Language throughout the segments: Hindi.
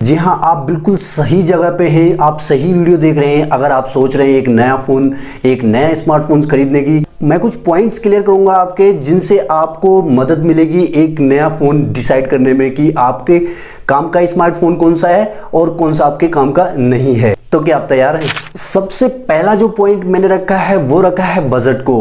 जी हाँ, आप बिल्कुल सही जगह पे हैं, आप सही वीडियो देख रहे हैं। अगर आप सोच रहे हैं एक नया फ़ोन, एक नया स्मार्टफोन खरीदने की, मैं कुछ पॉइंट्स क्लियर करूंगा आपके, जिनसे आपको मदद मिलेगी एक नया फ़ोन डिसाइड करने में कि आपके काम का स्मार्टफोन कौन सा है और कौन सा आपके काम का नहीं है। तो क्या आप तैयार हैं? सबसे पहला जो पॉइंट मैंने रखा है वो रखा है बजट को।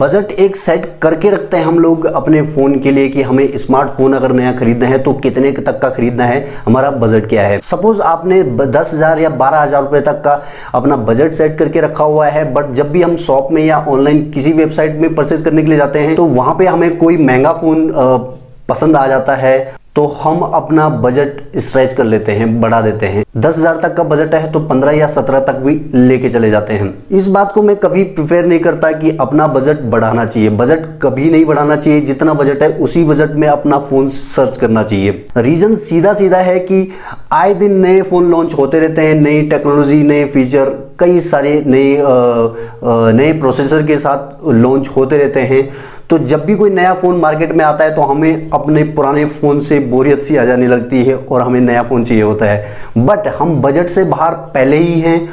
बजट एक सेट करके रखते हैं हम लोग अपने फ़ोन के लिए कि हमें स्मार्टफोन अगर नया खरीदना है तो कितने तक का खरीदना है, हमारा बजट क्या है। सपोज आपने 10,000 या 12,000 रुपये तक का अपना बजट सेट करके रखा हुआ है, बट जब भी हम शॉप में या ऑनलाइन किसी वेबसाइट में परचेज करने के लिए जाते हैं तो वहाँ पे हमें कोई महंगा फ़ोन पसंद आ जाता है, तो हम अपना बजट स्ट्रेच कर लेते हैं, बढ़ा देते हैं। 10,000 तक का बजट है तो 15 या 17 तक भी लेके चले जाते हैं। इस बात को मैं कभी प्रेफर नहीं करता कि अपना बजट बढ़ाना चाहिए। बजट कभी नहीं बढ़ाना चाहिए, जितना बजट है उसी बजट में अपना फ़ोन सर्च करना चाहिए। रीज़न सीधा सीधा है कि आए दिन नए फ़ोन लॉन्च होते रहते हैं, नई टेक्नोलॉजी, नए फीचर, कई सारे नए प्रोसेसर के साथ लॉन्च होते रहते हैं। तो जब भी कोई नया फ़ोन मार्केट में आता है तो हमें अपने पुराने फ़ोन से बोरियत सी आ जाने लगती है और हमें नया फ़ोन चाहिए होता है। बट हम बजट से बाहर पहले ही हैं,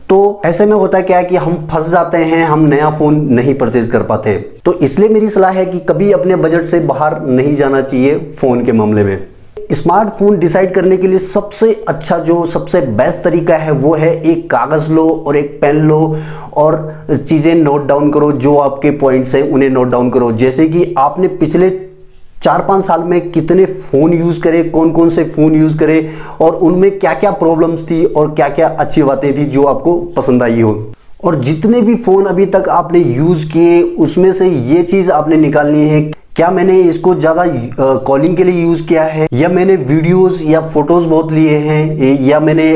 तो ऐसे में होता है क्या है कि हम फंस जाते हैं, हम नया फ़ोन नहीं परचेज कर पाते। तो इसलिए मेरी सलाह है कि कभी अपने बजट से बाहर नहीं जाना चाहिए फ़ोन के मामले में। स्मार्टफोन डिसाइड करने के लिए सबसे अच्छा, जो सबसे बेस्ट तरीका है वो है एक कागज़ लो और एक पेन लो और चीज़ें नोट डाउन करो। जो आपके पॉइंट्स हैं उन्हें नोट डाउन करो, जैसे कि आपने पिछले 4-5 साल में कितने फ़ोन यूज़ करे, कौन कौन से फ़ोन यूज़ करे और उनमें क्या क्या प्रॉब्लम्स थी और क्या क्या अच्छी बातें थी जो आपको पसंद आई हो। और जितने भी फ़ोन अभी तक आपने यूज़ किए उसमें से ये चीज़ आपने निकालनी है, क्या मैंने इसको ज़्यादा कॉलिंग के लिए यूज़ किया है, या मैंने वीडियोस या फोटोज़ बहुत लिए हैं, या मैंने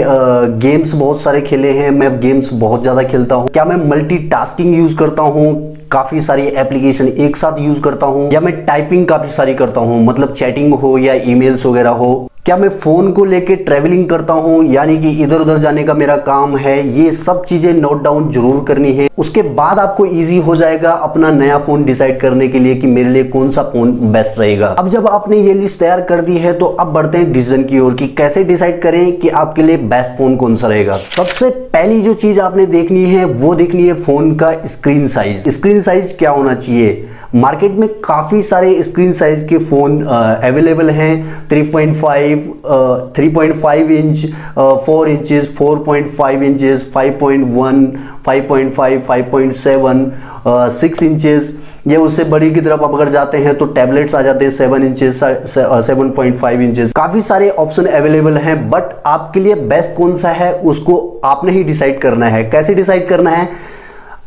गेम्स बहुत सारे खेले हैं, मैं गेम्स बहुत ज़्यादा खेलता हूँ, क्या मैं मल्टीटास्किंग यूज़ करता हूँ, काफ़ी सारी एप्लीकेशन एक साथ यूज़ करता हूँ, या मैं टाइपिंग काफ़ी सारी करता हूँ, मतलब चैटिंग हो या ईमेल्स वगैरह हो, क्या मैं फ़ोन को लेके ट्रैवलिंग करता हूँ, यानी कि इधर उधर जाने का मेरा काम है। ये सब चीज़ें नोट डाउन जरूर करनी है। उसके बाद आपको इजी हो जाएगा अपना नया फ़ोन डिसाइड करने के लिए कि मेरे लिए कौन सा फ़ोन बेस्ट रहेगा। अब जब आपने ये लिस्ट तैयार कर दी है तो अब बढ़ते हैं डिसीजन की ओर कि कैसे डिसाइड करें कि आपके लिए बेस्ट फ़ोन कौन सा रहेगा। सबसे पहली जो चीज़ आपने देखनी है वो देखनी है फ़ोन का स्क्रीन साइज। स्क्रीन साइज क्या होना चाहिए? मार्केट में काफ़ी सारे स्क्रीन साइज के फ़ोन अवेलेबल हैं। 3.5 इंच, 4 इंचेस, 4.5 इंचेस, 5.1, 5.5, 5.7, 6 इंचेस, या उससे बड़ी की तरफ आप अगर जाते हैं तो टैबलेट्स आ जाते हैं 7 इंचेस, 7.5 इंचेस। काफ़ी सारे ऑप्शन अवेलेबल हैं, बट आपके लिए बेस्ट कौन सा है उसको आपने ही डिसाइड करना है। कैसे डिसाइड करना है?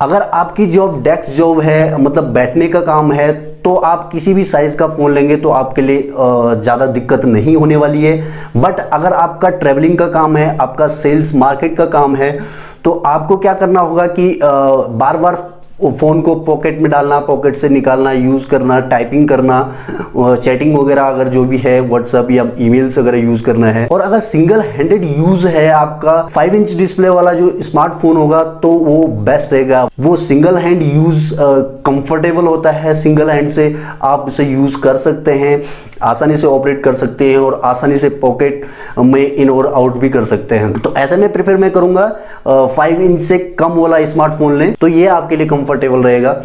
अगर आपकी जॉब डेस्क जॉब है, मतलब बैठने का काम है, तो आप किसी भी साइज़ का फ़ोन लेंगे तो आपके लिए ज़्यादा दिक्कत नहीं होने वाली है। बट अगर आपका ट्रैवलिंग का काम है, आपका सेल्स मार्केट का काम है, तो आपको क्या करना होगा कि बार बार फ़ोन को पॉकेट में डालना, पॉकेट से निकालना, यूज़ करना, टाइपिंग करना, चैटिंग वगैरह अगर जो भी है, व्हाट्सएप या ईमेल्स वगैरह यूज़ करना है। और अगर सिंगल हैंडेड यूज़ है आपका, 5 इंच डिस्प्ले वाला जो स्मार्टफोन होगा तो वो बेस्ट रहेगा। वो सिंगल हैंड यूज़ कंफर्टेबल होता है, सिंगल हैंड से आप उसे यूज़ कर सकते हैं, आसानी से ऑपरेट कर सकते हैं और आसानी से पॉकेट में इन और आउट भी कर सकते हैं। तो ऐसे में प्रेफर मैं करूँगा 5 इंच से कम वाला स्मार्टफोन लें, तो ये आपके लिए कंफर्टेबल रहेगा।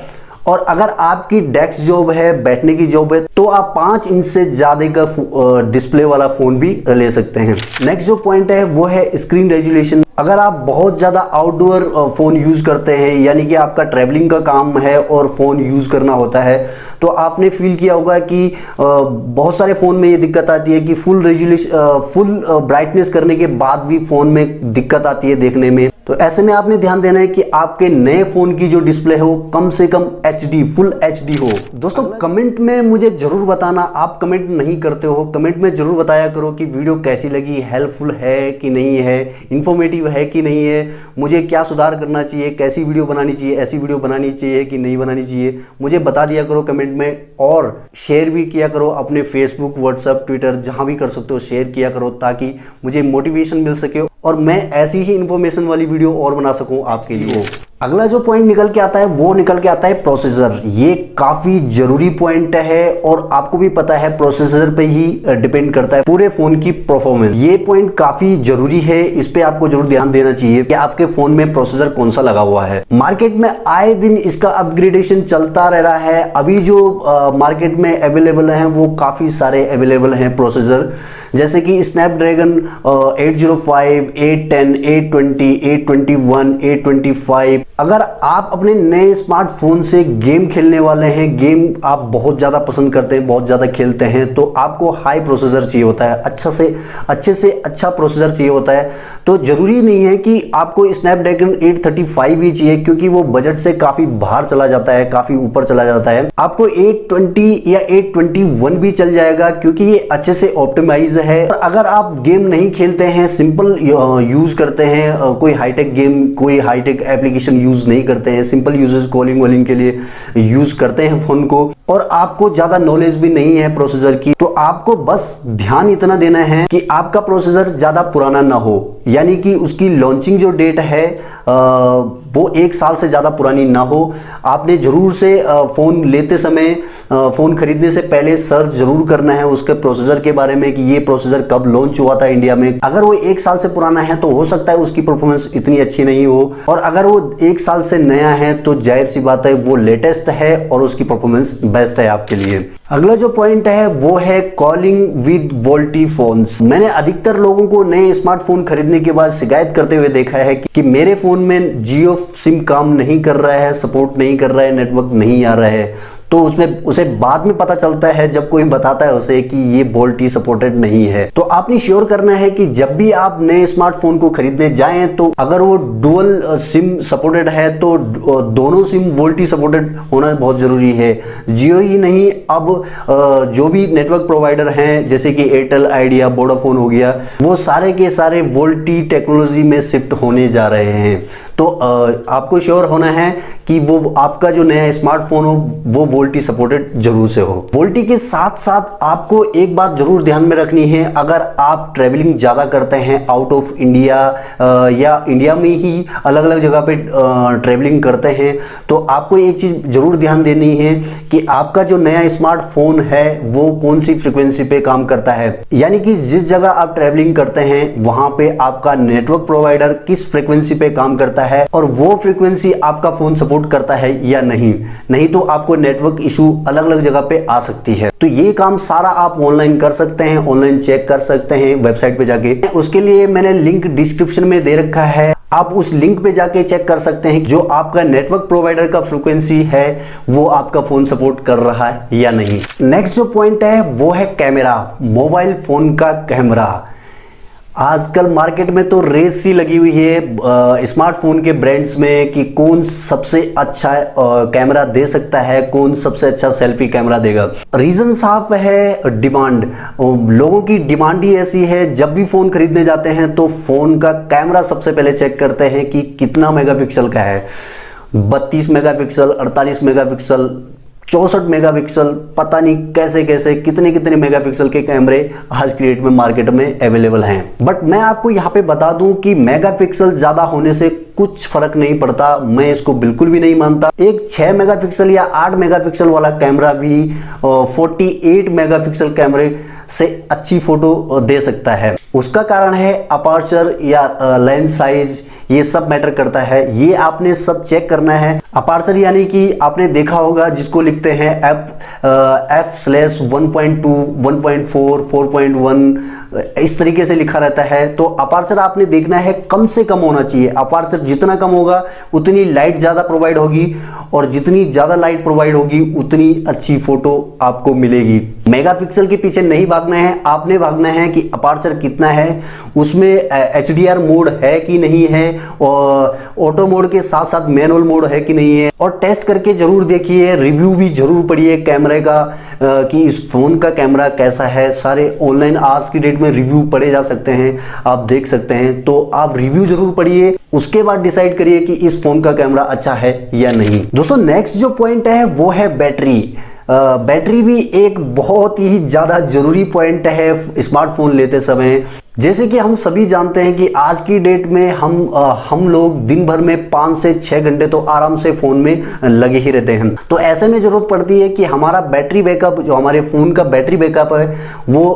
और अगर आपकी डेस्क जॉब है, बैठने की जॉब है, तो आप 5 इंच से ज़्यादा का डिस्प्ले वाला फ़ोन भी ले सकते हैं। नेक्स्ट जो पॉइंट है वो है स्क्रीन रेजोल्यूशन। अगर आप बहुत ज़्यादा आउटडोर फ़ोन यूज़ करते हैं, यानी कि आपका ट्रैवलिंग का काम है और फ़ोन यूज़ करना होता है, तो आपने फील किया होगा कि बहुत सारे फ़ोन में ये दिक्कत आती है कि फुल ब्राइटनेस करने के बाद भी फ़ोन में दिक्कत आती है देखने में। तो ऐसे में आपने ध्यान देना है कि आपके नए फ़ोन की जो डिस्प्ले है वो कम से कम HD, फुल HD हो। दोस्तों कमेंट में मुझे ज़रूर बताना, आप कमेंट नहीं करते हो, कमेंट में ज़रूर बताया करो कि वीडियो कैसी लगी, हेल्पफुल है कि नहीं है, इन्फॉर्मेटिव है कि नहीं है, मुझे क्या सुधार करना चाहिए, कैसी वीडियो बनानी चाहिए, ऐसी वीडियो बनानी चाहिए कि नहीं बनानी चाहिए, मुझे बता दिया करो कमेंट में। और शेयर भी किया करो अपने फेसबुक, व्हाट्सएप, ट्विटर, जहाँ भी कर सकते हो शेयर किया करो, ताकि मुझे मोटिवेशन मिल सके और मैं ऐसी ही इन्फॉर्मेशन वाली वीडियो और बना सकूँ आपके लिए। अगला जो पॉइंट निकल के आता है वो निकल के आता है प्रोसेसर। ये काफी जरूरी पॉइंट है और आपको भी पता है प्रोसेसर पे ही डिपेंड करता है पूरे फोन की परफॉर्मेंस। ये पॉइंट काफी जरूरी है, इस पे आपको जरूर ध्यान देना चाहिए कि आपके फोन में प्रोसेसर कौन सा लगा हुआ है। मार्केट में आए दिन इसका अपग्रेडेशन चलता रह रहा है। अभी जो मार्केट में अवेलेबल है वो काफी सारे अवेलेबल हैं प्रोसेसर, जैसे कि स्नैपड्रैगन 805, 810, 820, 821, 825। अगर आप अपने नए स्मार्टफोन से गेम खेलने वाले हैं, गेम आप बहुत ज़्यादा पसंद करते हैं, बहुत ज़्यादा खेलते हैं, तो आपको हाई प्रोसेसर चाहिए होता है, अच्छे से अच्छा प्रोसेसर चाहिए होता है। तो ज़रूरी नहीं है कि आपको स्नैपड्रैगन 835 ही चाहिए, क्योंकि वो बजट से काफ़ी बाहर चला जाता है, काफ़ी ऊपर चला जाता है। आपको 820 या 821 भी चल जाएगा, क्योंकि ये अच्छे से ऑप्टिमाइज है। अगर आप गेम नहीं खेलते हैं, सिंपल यूज़ करते हैं, कोई हाईटेक गेम, कोई हाईटेक एप्लीकेशन यूज नहीं करते हैं, सिंपल यूजेस कॉलिंग वॉलिंग के लिए यूज करते हैं फोन को, और आपको ज्यादा नॉलेज भी नहीं है प्रोसेसर की, तो आपको बस ध्यान इतना देना है कि आपका प्रोसेसर ज्यादा पुराना ना हो, यानी कि उसकी लॉन्चिंग जो डेट है वो 1 साल से ज्यादा पुरानी ना हो। आपने जरूर से फोन लेते समय, फोन खरीदने से पहले सर्च जरूर करना है उसके प्रोसेसर के बारे में कि ये प्रोसेसर कब लॉन्च हुआ था इंडिया में। अगर वो 1 साल से पुराना है तो हो सकता है उसकी परफॉर्मेंस इतनी अच्छी नहीं हो, और अगर वो 1 साल से नया है तो जाहिर सी बात है वो लेटेस्ट है और उसकी परफॉर्मेंस बेस्ट है आपके लिए। अगला जो पॉइंट है वो है कॉलिंग विद वोल्टी फोन्स। मैंने अधिकतर लोगों को नए स्मार्टफोन खरीदने के बाद शिकायत करते हुए देखा है कि मेरे फोन में जियो सिम काम नहीं कर रहा है, सपोर्ट नहीं कर रहा है, नेटवर्क नहीं आ रहा है। तो उसमें उसे बाद में पता चलता है जब कोई बताता है उसे कि ये वोल्टी सपोर्टेड नहीं है। तो आपने श्योर करना है कि जब भी आप नए स्मार्टफोन को खरीदने जाएं तो अगर वो डुअल सिम सपोर्टेड है तो दोनों सिम वोल्टी सपोर्टेड होना बहुत जरूरी है। जियो ही नहीं, अब जो भी नेटवर्क प्रोवाइडर हैं जैसे कि एयरटेल, आइडिया, वोडाफोन हो गया, वो सारे के सारे वोल्टी टेक्नोलॉजी में शिफ्ट होने जा रहे हैं। तो आपको श्योर होना है कि वो आपका जो नया स्मार्टफोन हो वो वोल्टी सपोर्टेड जरूर से हो। वोल्टी के साथ साथ आपको एक बात जरूर ध्यान में रखनी है, अगर आप ट्रेवलिंग ज्यादा करते हैं आउट ऑफ इंडिया या इंडिया में ही अलग अलग जगह पे ट्रेवलिंग करते हैं, तो आपको एक चीज जरूर ध्यान देनी है कि आपका जो नया स्मार्टफोन है वो कौन सी फ्रीक्वेंसी पे काम करता है, यानी कि जिस जगह आप ट्रेवलिंग करते हैं वहां पे आपका नेटवर्क प्रोवाइडर किस फ्रीक्वेंसी पे काम करता है और वो फ्रीक्वेंसी आपका फोन सपोर्ट करता है या नहीं तो आपको नेटवर्क इशू अलग अलग जगह पे आ सकती है। तो ये काम सारा आप ऑनलाइन कर सकते हैं, ऑनलाइन चेक कर सकते हैं वेबसाइट पे जाके। उसके लिए मैंने लिंक डिस्क्रिप्शन में दे रखा है, आप उस लिंक पे जाके चेक कर सकते हैं जो आपका नेटवर्क प्रोवाइडर का फ्रीक्वेंसी है वो आपका फोन सपोर्ट कर रहा है या नहीं। नेक्स्ट जो पॉइंट है वो है कैमरा, मोबाइल फोन का कैमरा। आजकल मार्केट में तो रेस सी लगी हुई है स्मार्टफोन के ब्रांड्स में कि कौन सबसे अच्छा कैमरा दे सकता है, कौन सबसे अच्छा सेल्फी कैमरा देगा। रीजन साफ है, डिमांड। लोगों की डिमांड ही ऐसी है, जब भी फोन खरीदने जाते हैं तो फोन का कैमरा सबसे पहले चेक करते हैं कि कितना मेगापिक्सल का है। 32 मेगापिक्सल, 48 मेगापिक्सल, 64 मेगापिक्सल, पता नहीं कैसे कैसे कितने मेगापिक्सल के कैमरे आज की डेट में मार्केट में अवेलेबल हैं। बट मैं आपको यहाँ पे बता दूं कि मेगापिक्सल ज्यादा होने से कुछ फर्क नहीं पड़ता, मैं इसको बिल्कुल भी नहीं मानता। एक 6 मेगापिक्सल या 8 मेगापिक्सल वाला कैमरा भी 48 मेगापिक्सल कैमरे से अच्छी फोटो दे सकता है। उसका कारण है अपर्चर या लेंस साइज, ये सब मैटर करता है। ये आपने सब चेक करना है। अपर्चर यानी कि आपने देखा होगा जिसको लिखते हैं f/1.2, 1.4, 4.1, इस तरीके से लिखा रहता है। तो अपर्चर आपने देखना है कम से कम होना चाहिए। अपर्चर जितना कम होगा उतनी लाइट ज्यादा प्रोवाइड होगी, और जितनी ज्यादा लाइट प्रोवाइड होगी उतनी अच्छी फोटो आपको मिलेगी। मेगापिक्सल के पीछे नहीं भागना है, आपने भागना है कि अपर्चर कितना है, उसमें HDR मोड है कि नहीं है, और ऑटो मोड के साथ साथ मैनुअल मोड है कि नहीं है। और टेस्ट करके जरूर देखिए, रिव्यू भी जरूर पढ़िए कैमरे का कि इस फोन का कैमरा कैसा है। सारे ऑनलाइन आज की डेट में रिव्यू पढ़े जा सकते हैं, आप देख सकते हैं। तो आप रिव्यू जरूर पढ़िए, उसके बाद डिसाइड करिए कि इस फोन का कैमरा अच्छा है या नहीं। दोस्तों नेक्स्ट जो पॉइंट है वो है बैटरी। बैटरी भी एक बहुत ही ज़्यादा ज़रूरी पॉइंट है स्मार्टफोन लेते समय। जैसे कि हम सभी जानते हैं कि आज की डेट में हम लोग दिन भर में 5 से 6 घंटे तो आराम से फ़ोन में लगे ही रहते हैं। तो ऐसे में ज़रूरत पड़ती है कि हमारा बैटरी बैकअप, जो हमारे फ़ोन का बैटरी बैकअप है वो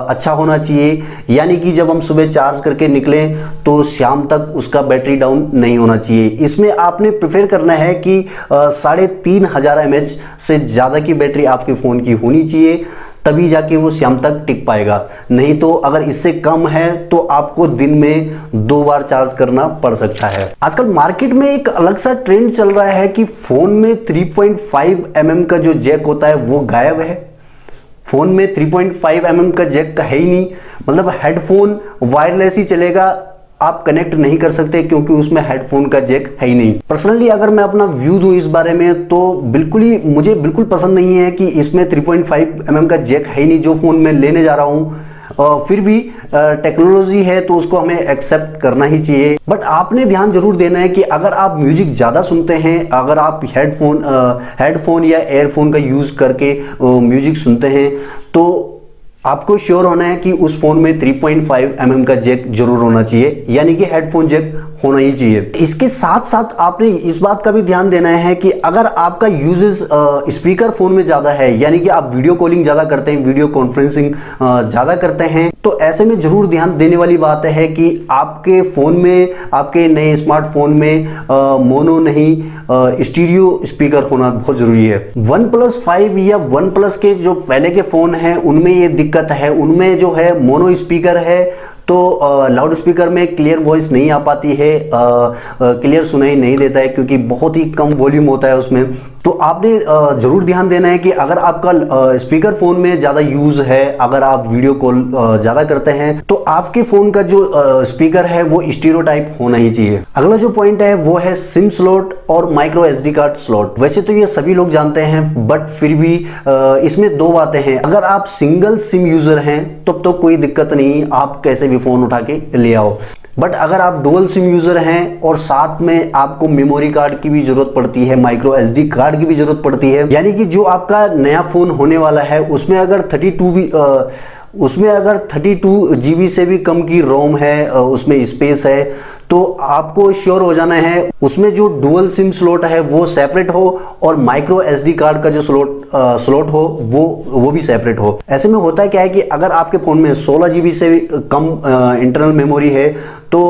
अच्छा होना चाहिए। यानी कि जब हम सुबह चार्ज करके निकलें तो शाम तक उसका बैटरी डाउन नहीं होना चाहिए। इसमें आपने प्रेफर करना है कि 3500 mAh से ज़्यादा की बैटरी आपके फ़ोन की होनी चाहिए, तभी जाके वो शाम तक टिक पाएगा। नहीं तो अगर इससे कम है तो आपको दिन में 2 बार चार्ज करना पड़ सकता है। आजकल मार्केट में एक अलग सा ट्रेंड चल रहा है कि फ़ोन में 3.5 mm का जो जैक होता है वो गायब है। फ़ोन में 3.5 mm का जैक का है ही नहीं, मतलब हेडफोन वायरलेस ही चलेगा, आप कनेक्ट नहीं कर सकते क्योंकि उसमें हेडफोन का जैक है ही नहीं। पर्सनली अगर मैं अपना व्यू दूं इस बारे में तो मुझे बिल्कुल पसंद नहीं है कि इसमें 3.5 mm का जैक है ही नहीं जो फ़ोन मैं लेने जा रहा हूं। फिर भी टेक्नोलॉजी है तो उसको हमें एक्सेप्ट करना ही चाहिए। बट आपने ध्यान जरूर देना है कि अगर आप म्यूजिक ज़्यादा सुनते हैं, अगर आप हेडफोन या एयरफोन का यूज़ करके म्यूजिक सुनते हैं तो आपको श्योर होना है कि उस फोन में 3.5 mm का जैक जरूर होना चाहिए, यानी कि हेडफोन जैक होना ही चाहिए। इसके साथ साथ आपने इस बात का भी ध्यान देना है कि अगर आपका यूजेस स्पीकर फोन में ज़्यादा है, यानी कि आप वीडियो कॉलिंग ज़्यादा करते हैं, वीडियो कॉन्फ्रेंसिंग ज़्यादा करते हैं, तो ऐसे में जरूर ध्यान देने वाली बात है कि आपके फ़ोन में, आपके नए स्मार्टफोन में मोनो नहीं स्टीरियो स्पीकर होना बहुत ज़रूरी है। OnePlus 5 या OnePlus के जो पहले के फ़ोन हैं उनमें ये दिक्कत है, उनमें जो है मोनो स्पीकर है तो लाउड स्पीकर में क्लियर वॉइस नहीं आ पाती है, क्लियर सुनाई नहीं देता है क्योंकि बहुत ही कम वॉल्यूम होता है उसमें। तो आपने ज़रूर ध्यान देना है कि अगर आपका स्पीकर फ़ोन में ज़्यादा यूज़ है, अगर आप वीडियो कॉल ज़्यादा करते हैं तो आपके फ़ोन का जो स्पीकर है वो स्टीरियो टाइप होना ही चाहिए। अगला जो पॉइंट है वो है सिम स्लॉट और माइक्रो SD कार्ड स्लॉट। वैसे तो ये सभी लोग जानते हैं बट फिर भी इसमें 2 बातें हैं। अगर आप सिंगल सिम यूज़र हैं तब तो कोई दिक्कत नहीं, आप कैसे भी फ़ोन उठा के ले आओ। बट अगर आप डुअल सिम यूज़र हैं और साथ में आपको मेमोरी कार्ड की भी ज़रूरत पड़ती है, माइक्रो SD कार्ड की भी ज़रूरत पड़ती है, यानी कि जो आपका नया फ़ोन होने वाला है उसमें अगर 32 GB से भी कम की रोम है, उसमें स्पेस है, तो आपको श्योर हो जाना है उसमें जो डुअल सिम स्लॉट है वो सेपरेट हो और माइक्रो SD कार्ड का जो स्लॉट हो वो भी सेपरेट हो। ऐसे में होता है क्या है कि अगर आपके फ़ोन में 16 GB से कम इंटरनल मेमोरी है तो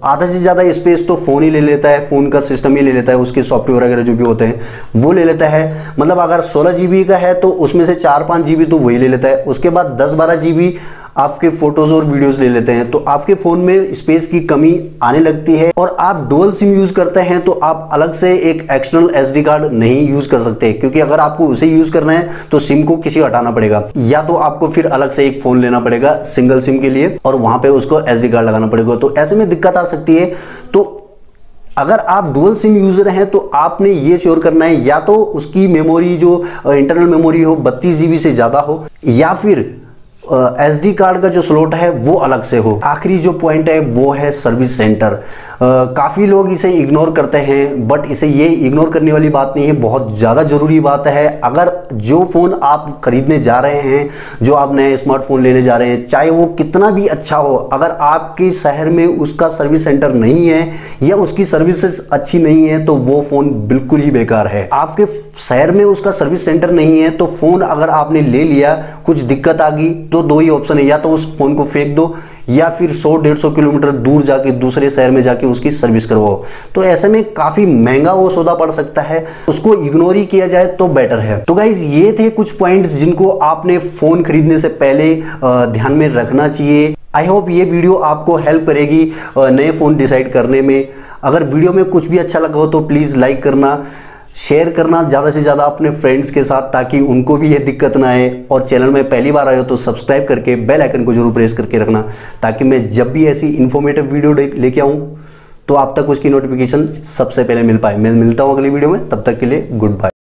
आधा से ज़्यादा स्पेस तो फ़ोन ही ले लेता है, फ़ोन का सिस्टम ही ले लेता है, उसके सॉफ्टवेयर वगैरह जो भी होते हैं वो ले लेता है। मतलब अगर 16 GB का है तो उसमें से 4-5 GB तो वही ले लेता है, उसके बाद 10-12 GB आपके फोटोज और वीडियोस ले लेते हैं, तो आपके फ़ोन में स्पेस की कमी आने लगती है। और आप डुअल सिम यूज़ करते हैं तो आप अलग से एक एक्सटर्नल SD कार्ड नहीं यूज़ कर सकते, क्योंकि अगर आपको उसे यूज़ करना है तो सिम को किसी हटाना पड़ेगा, या तो आपको फिर अलग से एक फ़ोन लेना पड़ेगा सिंगल सिम के लिए और वहाँ पर उसको SD कार्ड लगाना पड़ेगा। तो ऐसे में दिक्कत आ सकती है। तो अगर आप डुअल सिम यूज़र हैं तो आपने ये श्योर करना है या तो उसकी मेमोरी जो इंटरनल मेमोरी हो 32 GB से ज़्यादा हो, या फिर SD कार्ड का जो स्लॉट है वो अलग से हो। आखिरी जो पॉइंट है वो है सर्विस सेंटर। काफ़ी लोग इसे इग्नोर करते हैं बट इसे ये इग्नोर करने वाली बात नहीं है, बहुत ज़्यादा ज़रूरी बात है। अगर जो फ़ोन आप खरीदने जा रहे हैं, जो आप नए स्मार्टफोन लेने जा रहे हैं, चाहे वो कितना भी अच्छा हो, अगर आपके शहर में उसका सर्विस सेंटर नहीं है या उसकी सर्विसेज अच्छी नहीं है तो वो फ़ोन बिल्कुल ही बेकार है। आपके शहर में उसका सर्विस सेंटर नहीं है तो फ़ोन अगर आपने ले लिया, कुछ दिक्कत आ गई तो 2 ही ऑप्शन है, या तो उस फ़ोन को फेंक दो या फिर 100-150 किलोमीटर दूर जाके दूसरे शहर में जाके उसकी सर्विस करवाओ। तो ऐसे में काफ़ी महंगा वो सौदा पड़ सकता है, उसको इग्नोर ही किया जाए तो बेटर है। तो गाइज ये थे कुछ पॉइंट्स जिनको आपने फ़ोन खरीदने से पहले ध्यान में रखना चाहिए। आई होप ये वीडियो आपको हेल्प करेगी नए फ़ोन डिसाइड करने में। अगर वीडियो में कुछ भी अच्छा लगा हो तो प्लीज़ लाइक करना, शेयर करना ज़्यादा से ज़्यादा अपने फ्रेंड्स के साथ, ताकि उनको भी ये दिक्कत ना आए। और चैनल में पहली बार आए हो तो सब्सक्राइब करके बेल आइकन को जरूर प्रेस करके रखना, ताकि मैं जब भी ऐसी इन्फॉर्मेटिव वीडियो लेके आऊँ तो आप तक उसकी नोटिफिकेशन सबसे पहले मिल पाए। मैं मिलता हूँ अगली वीडियो में, तब तक के लिए गुड बाय।